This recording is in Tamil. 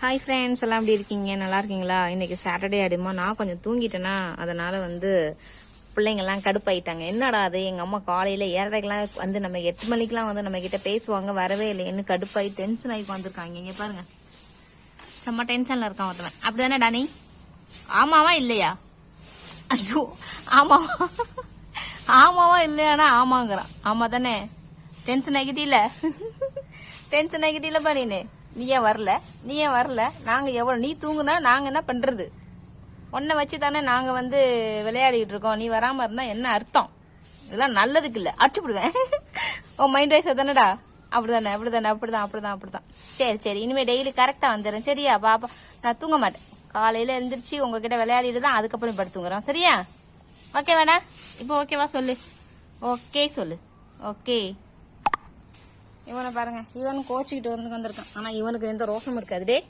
ஹாய் ஃப்ரெண்ட்ஸ், எல்லாம் எப்படி இருக்கீங்க? நல்லா இருக்கீங்களா? இன்னைக்கு சாட்டர்டே ஆடுமா, நான் கொஞ்சம் தூங்கிட்டேன்னா அதனால பிள்ளைங்கள்லாம் கடுப்பாயிட்டாங்க. என்னடா அது, எங்கள் அம்மா காலையில் 7:30க்கெலாம் நம்ம 8 மணிக்கெலாம் நம்ம கிட்ட பேசுவாங்க, வரவே இல்லைன்னு கடுப்பாகி டென்ஷன் ஆகி வந்திருக்காங்க. இங்கே பாருங்க, செம்ம டென்ஷனில் இருக்கான் ஒருத்தவன். அப்படி தானே டானி? ஆமாவா இல்லையா? ஐயோ, ஆமாவா ஆமாவா இல்லையானா ஆமாங்கிறான். ஆமா தானே? டென்ஷன் ஆகிட்டீல டென்ஷன் ஆகிட்டீல பாருன்னு. நீ ஏன் வரல? நாங்க எவ்வளவு நீ தூங்குனா நாங்க என்ன பண்றது? உன்னை வச்சு தானே நாங்க விளையாடிட்டு இருக்கோம். நீ வராம இருந்தா என்ன அர்த்தம்? இதெல்லாம் நல்லதுக்கு இல்ல, அடிச்சு விடுவேன். உன் மைண்ட் வைஸ் தானடா? அப்படிதான். சரி, இனிமே டெய்லி கரெக்டா வந்துடுறேன், சரியா பாப்பா? நான் தூங்க மாட்டேன். காலையில எந்திரிச்சு உங்ககிட்ட விளையாடிட்டு தான் அதுக்கப்புறம் படுத்துங்கிறோம், சரியா? ஓகே வேடா? இப்போ ஓகேவா சொல்லு. ஓகே சொல்லு. ஓகே. இவனை பாருங்க, இவன் கோச்சிக்கிட்டு வந்திருக்கான். ஆனா இவனுக்கு எந்த ரோஷமும் இருக்காது. டே